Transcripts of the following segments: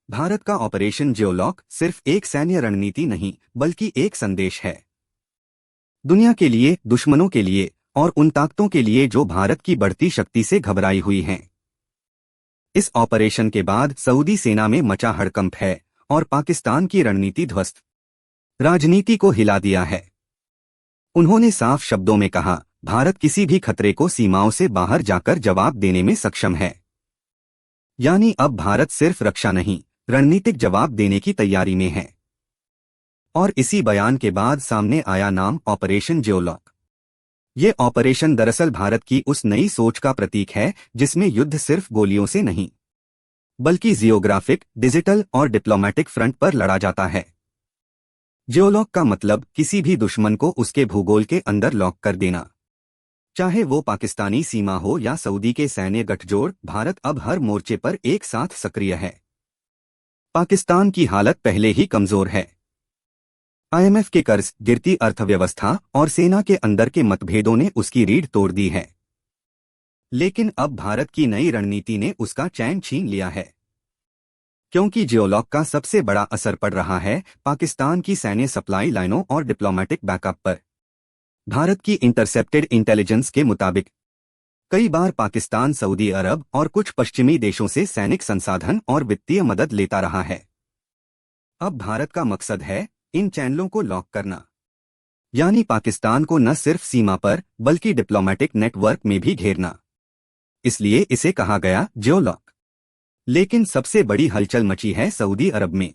भारत का ऑपरेशन जियोलॉक सिर्फ एक सैन्य रणनीति नहीं बल्कि एक संदेश है। दुनिया के लिए, दुश्मनों के लिए और उन ताकतों के लिए जो भारत की बढ़ती शक्ति से घबराई हुई हैं। इस ऑपरेशन के बाद सऊदी सेना में मचा हड़कंप है और पाकिस्तान की रणनीति ध्वस्त, राजनीति को हिला दिया है। उन्होंने साफ शब्दों में कहा, भारत किसी भी खतरे को सीमाओं से बाहर जाकर जवाब देने में सक्षम है। यानी अब भारत सिर्फ रक्षा नहीं, रणनीतिक जवाब देने की तैयारी में है। और इसी बयान के बाद सामने आया नाम ऑपरेशन जियोलॉक। ये ऑपरेशन दरअसल भारत की उस नई सोच का प्रतीक है जिसमें युद्ध सिर्फ गोलियों से नहीं बल्कि जियोग्राफिक, डिजिटल और डिप्लोमेटिक फ्रंट पर लड़ा जाता है। जियोलॉक का मतलब किसी भी दुश्मन को उसके भूगोल के अंदर लॉक कर देना। चाहे वो पाकिस्तानी सीमा हो या सऊदी के सैन्य गठजोड़, भारत अब हर मोर्चे पर एक साथ सक्रिय है। पाकिस्तान की हालत पहले ही कमजोर है। IMF के कर्ज, गिरती अर्थव्यवस्था और सेना के अंदर के मतभेदों ने उसकी रीढ़ तोड़ दी है। लेकिन अब भारत की नई रणनीति ने उसका चैन छीन लिया है, क्योंकि जियोलॉक का सबसे बड़ा असर पड़ रहा है पाकिस्तान की सैन्य सप्लाई लाइनों और डिप्लोमेटिक बैकअप पर। भारत की इंटरसेप्टेड इंटेलिजेंस के मुताबिक कई बार पाकिस्तान सऊदी अरब और कुछ पश्चिमी देशों से सैनिक संसाधन और वित्तीय मदद लेता रहा है। अब भारत का मकसद है इन चैनलों को लॉक करना, यानी पाकिस्तान को न सिर्फ सीमा पर बल्कि डिप्लोमेटिक नेटवर्क में भी घेरना। इसलिए इसे कहा गया जियोलॉक। लेकिन सबसे बड़ी हलचल मची है सऊदी अरब में।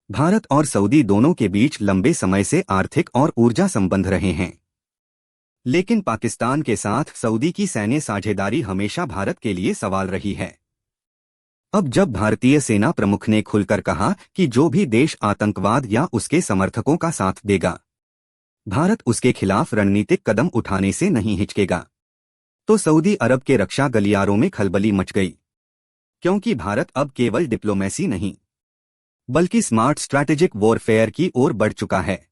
भारत और सऊदी दोनों के बीच लंबे समय से आर्थिक और ऊर्जा संबंध रहे हैं, लेकिन पाकिस्तान के साथ सऊदी की सैन्य साझेदारी हमेशा भारत के लिए सवाल रही है। अब जब भारतीय सेना प्रमुख ने खुलकर कहा कि जो भी देश आतंकवाद या उसके समर्थकों का साथ देगा, भारत उसके खिलाफ रणनीतिक कदम उठाने से नहीं हिचकेगा, तो सऊदी अरब के रक्षा गलियारों में खलबली मच गई। क्योंकि भारत अब केवल डिप्लोमेसी नहीं बल्कि स्मार्ट स्ट्रैटेजिक वॉरफेयर की ओर बढ़ चुका है,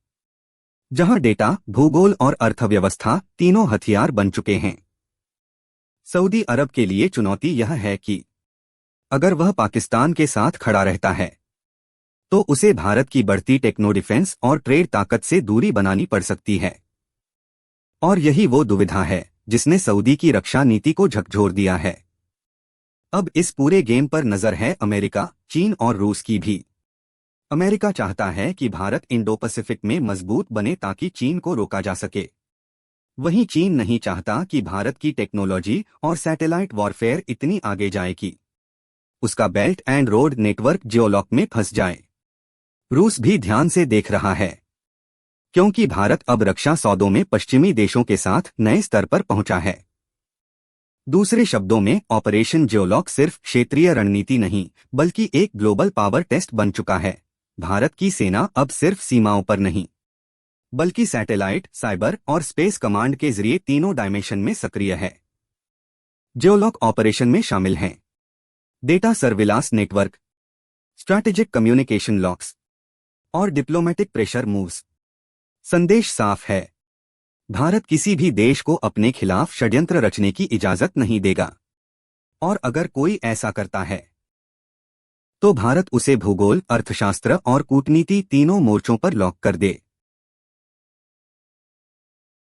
जहां डेटा, भूगोल और अर्थव्यवस्था तीनों हथियार बन चुके हैं। सऊदी अरब के लिए चुनौती यह है कि अगर वह पाकिस्तान के साथ खड़ा रहता है तो उसे भारत की बढ़ती टेक्नो डिफेंस और ट्रेड ताकत से दूरी बनानी पड़ सकती है। और यही वो दुविधा है जिसने सऊदी की रक्षा नीति को झकझोर दिया है। अब इस पूरे गेम पर नजर है अमेरिका, चीन और रूस की भी। अमेरिका चाहता है कि भारत इंडो पैसिफिक में मजबूत बने ताकि चीन को रोका जा सके। वहीं चीन नहीं चाहता कि भारत की टेक्नोलॉजी और सैटेलाइट वॉरफेयर इतनी आगे जाए कि उसका बेल्ट एंड रोड नेटवर्क जियोलॉक में फंस जाए। रूस भी ध्यान से देख रहा है, क्योंकि भारत अब रक्षा सौदों में पश्चिमी देशों के साथ नए स्तर पर पहुंचा है। दूसरे शब्दों में, ऑपरेशन जियोलॉक सिर्फ क्षेत्रीय रणनीति नहीं बल्कि एक ग्लोबल पावर टेस्ट बन चुका है। भारत की सेना अब सिर्फ सीमाओं पर नहीं बल्कि सैटेलाइट, साइबर और स्पेस कमांड के जरिए तीनों डायमेंशन में सक्रिय है। जियोलॉक ऑपरेशन में शामिल हैं data surveillance network, strategic communication locks और डिप्लोमेटिक प्रेशर मूव्स। संदेश साफ है, भारत किसी भी देश को अपने खिलाफ षड्यंत्र रचने की इजाजत नहीं देगा, और अगर कोई ऐसा करता है तो भारत उसे भूगोल, अर्थशास्त्र और कूटनीति तीनों मोर्चों पर लॉक कर दे।